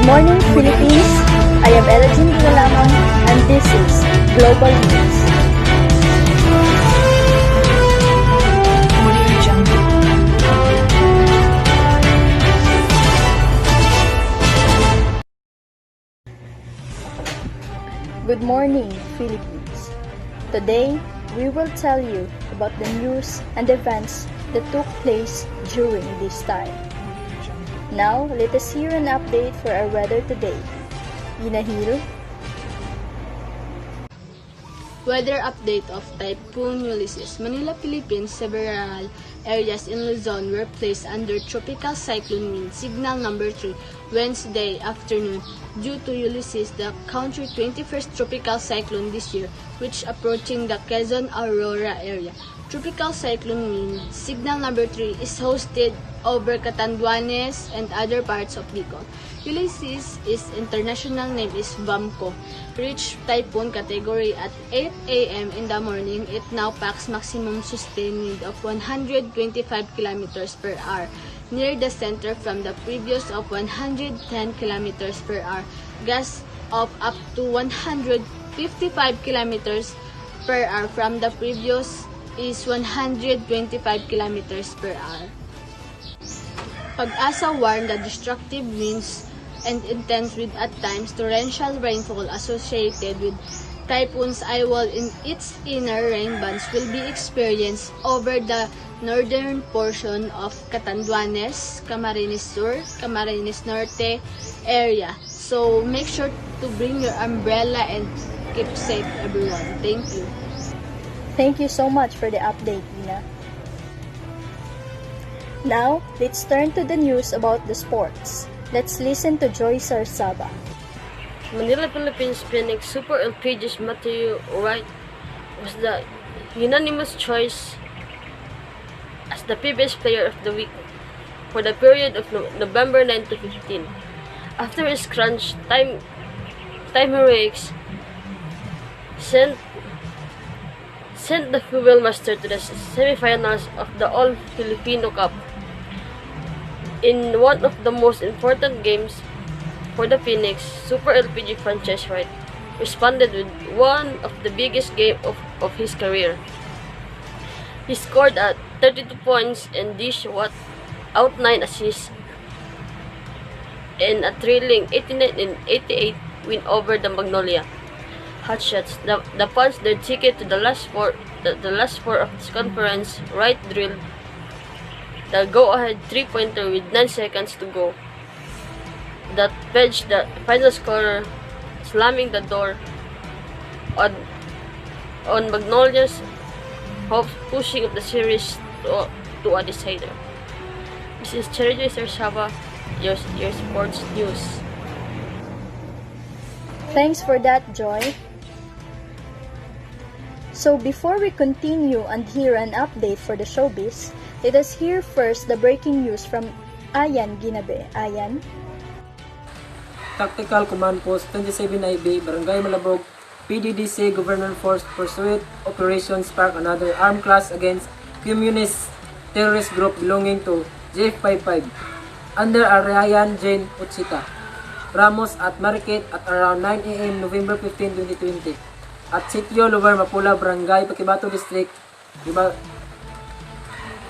morning, Philippines. I am Ena Jill Delalamon, and this is Global News. Good morning, Philippines. Today, we will tell you about the news and events that took place during this time. Now, let us hear an update for our weather today. Ena Jill. Weather update of Typhoon Ulysses. Manila, Philippines. Several areas in Luzon were placed under tropical cyclone wind signal number 3 Wednesday afternoon due to Ulysses, the country's 21st tropical cyclone this year, which approaching the Quezon Aurora area. Tropical cyclone wind signal number 3 is hosted over Catanduanes and other parts of Bicol. Ulysses, its international name is VAMCO, reached typhoon category at 8 a.m. in the morning. It now packs maximum sustained wind of 125 km per hour near the center from the previous of 110 km per hour. Gusts of up to 155 km per hour from the previous is 125 km per hour. Pag-asa warned the destructive winds and intense with at times torrential rainfall associated with Typhoon's Aiwal in its inner rain bands will be experienced over the northern portion of Catanduanes, Camarines Sur, Camarines Norte area. So make sure to bring your umbrella and keep safe, everyone. Thank you. Thank you so much for the update, Ena. Now, let's turn to the news about the sports. Let's listen to Joyjoy Sarsaba. Manila, Philippines Phoenix Super LPG's Matthew Wright was the unanimous choice as the PBS Player of the Week for the period of November 9 to 15. After his crunch time heroics sent the Fuel Master to the semifinals of the All-Filipino Cup. In one of the most important games for the Phoenix, Super LPG franchise Wright responded with one of the biggest game of his career. He scored at 32 points and dished out 9 assists in a thrilling 89-88 win over the Magnolia Hotshots. The punch their ticket to the last four of this conference. Wright drilled the go-ahead 3-pointer with 9 seconds to go that fetched the final scorer, slamming the door on Magnolia's hopes, pushing up the series to a decider. This is Joyjoy Sarsaba, your sports news. Thanks for that, Joy. So before we continue and hear an update for the showbiz, let us hear first the breaking news from Aian, Genabe. Aian. Tactical Command Post 27IB, Barangay Malabog, PDDC Government Force Pursuit Operation spark another armed clash against communist terrorist group belonging to JF55 under Aian Jane Ochita Ramos at Marikit at around 9 a.m. November 15, 2020 at Sitio Lugar Mapula, Barangay Pakibato District,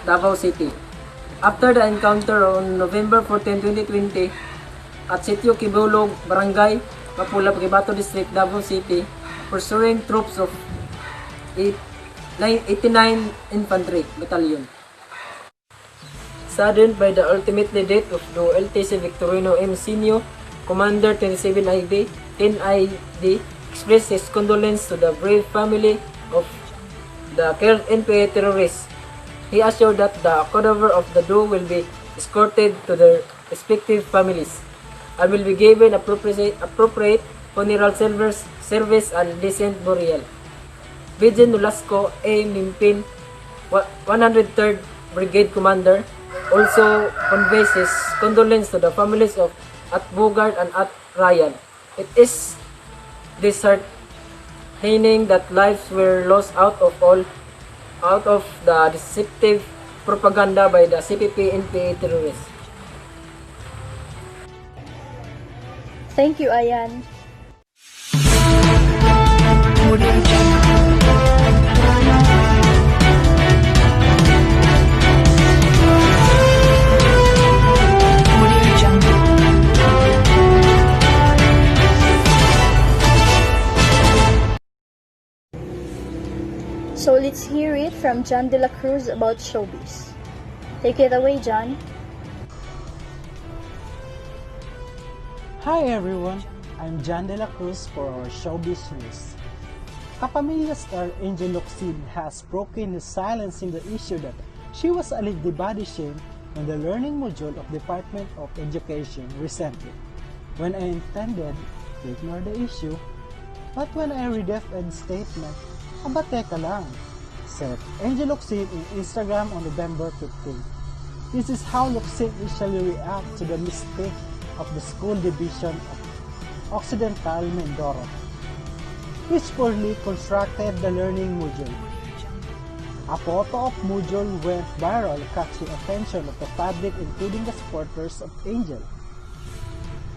Davao City. After the encounter on November 14, 2020 at Sitio Kibulog, Barangay Mapula, Pakibato District, Davao City, pursuing troops of 89 Infantry Battalion. Saddened by the ultimately death of the LTC Victorino M. Senior, Commander 27IB, 10ID, expressed his condolence to the brave family of the killed NPA terrorists. He assured that the cadaver of the duo will be escorted to their respective families and will be given appropriate funeral service and decent burial. Vigen Nolasco A. Mimpin, 103rd Brigade Commander, also conveys his condolence to the families of At Bogart and At Ryan. It is disheartening that lives were lost out of the deceptive propaganda by the CPP-NPA terrorists. Thank you, Aian. So let's hear it from John de la Cruz about showbiz. Take it away, John. Hi everyone, I'm John de la Cruz for our showbiz news. Kapamilya star Angelo has broken the silence in the issue that she was allegedly body shamed on the learning module of Department of Education recently. When I intended to ignore the issue, but when I read the statement, aba teka lang, said Angelo in Instagram on November 15. This is how Luxin initially reacted to the mistake of the school division of Occidental Mindoro, which poorly constructed the learning module. A photo of module went viral, catching attention of the public including the supporters of Angel.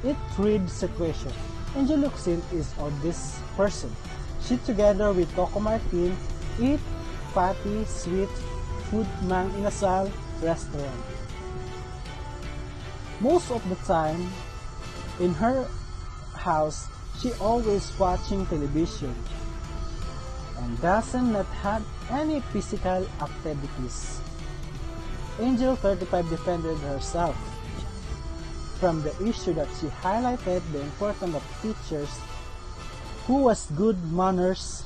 It reads the question, Angel Luxin is or this person. She together with Coco Martin eat fatty, sweet food mang inasal restaurant. Most of the time, in her house, she always watching television and doesn't not have any physical activities. Angel 35 defended herself from the issue that she highlighted the importance of teachers who was good manners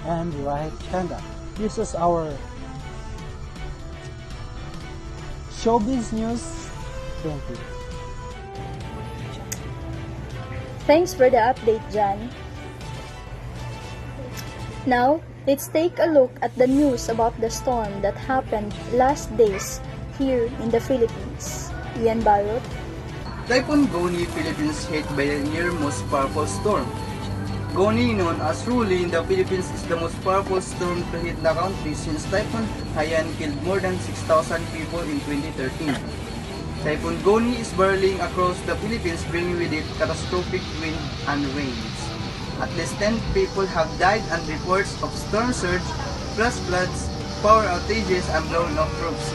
and right conduct. This is our showbiz news. Thank you. Thanks for the update, John. Now, let's take a look at the news about the storm that happened last days here in the Philippines. Ian Barrot. Typhoon Goni, Philippines hit by a near most powerful storm. Goni, known as Ruli in the Philippines, is the most powerful storm to hit the country since Typhoon Aian killed more than 6,000 people in 2013. Typhoon Goni is barreling across the Philippines, bringing with it catastrophic wind and rains. At least 10 people have died and reports of storm surge, flash floods, power outages, and blowing off roofs.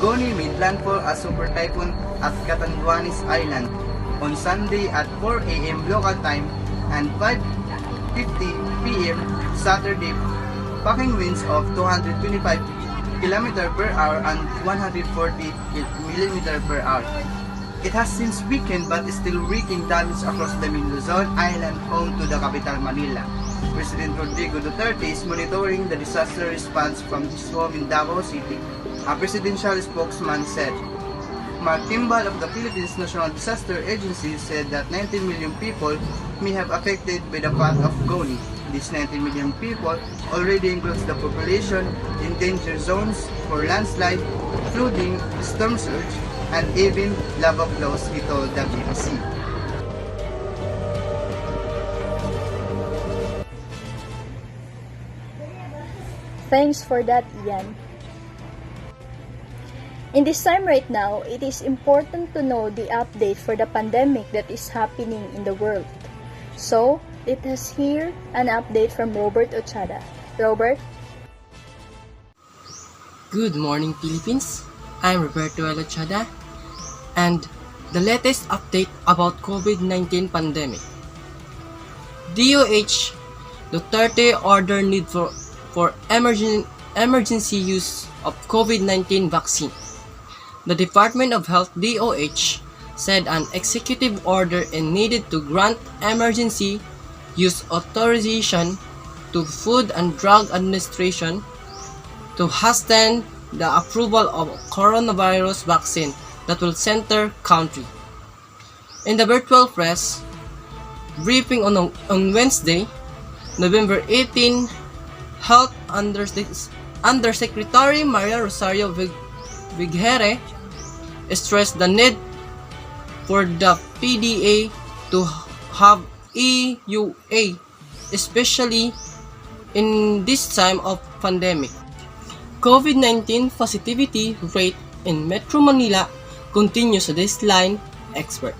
Goni made landfall as super typhoon at Catanduanes Island on Sunday at 4 a.m. local time and 5:50 p.m. Saturday, packing winds of 225 km per hour and 140 km per hour. It has since weakened but is still wreaking damage across the main Luzon Island, home to the capital Manila. President Rodrigo Duterte is monitoring the disaster response from his home in Davao City. A presidential spokesman said. Mark Kimball of the Philippines National Disaster Agency said that 19 million people may have affected by the path of Goni. These 19 million people already includes the population in danger zones for landslide, flooding, storm surge, and even lava flows, he told the BBC. Thanks for that, Ian. In this time right now, it is important to know the update for the pandemic that is happening in the world. So, let us hear an update from Robert Ochada. Robert? Good morning, Philippines. I'm Roberto Ochada, and the latest update about COVID-19 pandemic. DOH Duterte order need for emergency use of COVID-19 vaccine. The Department of Health DOH said an executive order is needed to grant emergency use authorization to Food and Drug Administration to hasten the approval of coronavirus vaccine that will center country. In the virtual press briefing on Wednesday, November 18, Health Undersecretary Maria Rosario Vigere stressed the need for the PDA to have EUA, especially in this time of pandemic. COVID-19 positivity rate in Metro Manila continues to decline, expert.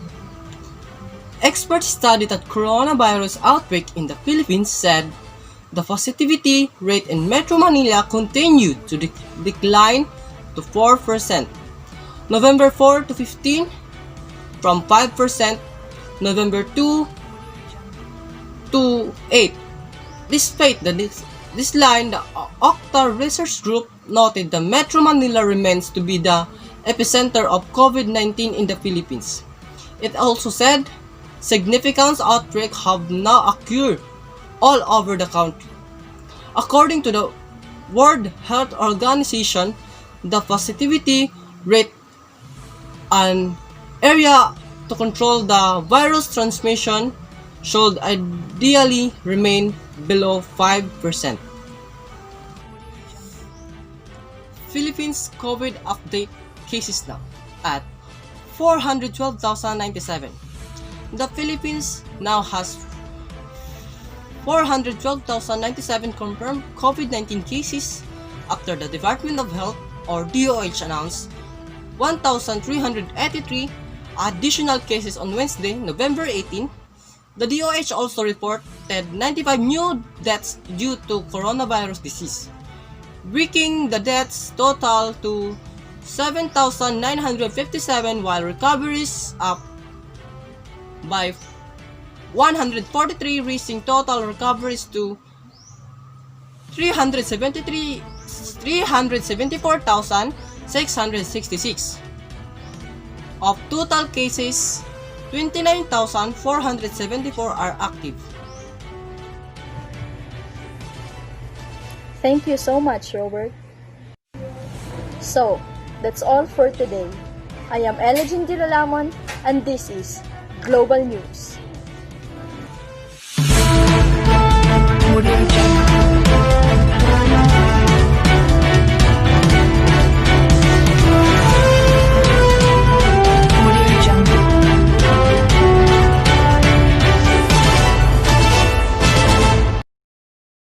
expert study that coronavirus outbreak in the Philippines said the positivity rate in Metro Manila continued to decline to 4%. November 4 to 15 from 5%, November 2 to 8. Despite this line, the Ochada Research Group noted the Metro Manila remains to be the epicenter of COVID-19 in the Philippines. It also said significant outbreaks have now occurred all over the country. According to the World Health Organization, the positivity rate and area to control the virus transmission should ideally remain below 5%. Philippines COVID update cases now at 412,097. The Philippines now has 412,097 confirmed COVID-19 cases after the Department of Health or DOH announced 1,383 additional cases on Wednesday, November 18. The DOH also reported 95 new deaths due to coronavirus disease, bringing the deaths total to 7,957 while recoveries up by 143, reaching total recoveries to 374,666. Of total cases, 29,474 are active. Thank you so much, Robert. So, that's all for today. I am Ena Jill Delalamon, and this is Global News. Audio Jungle.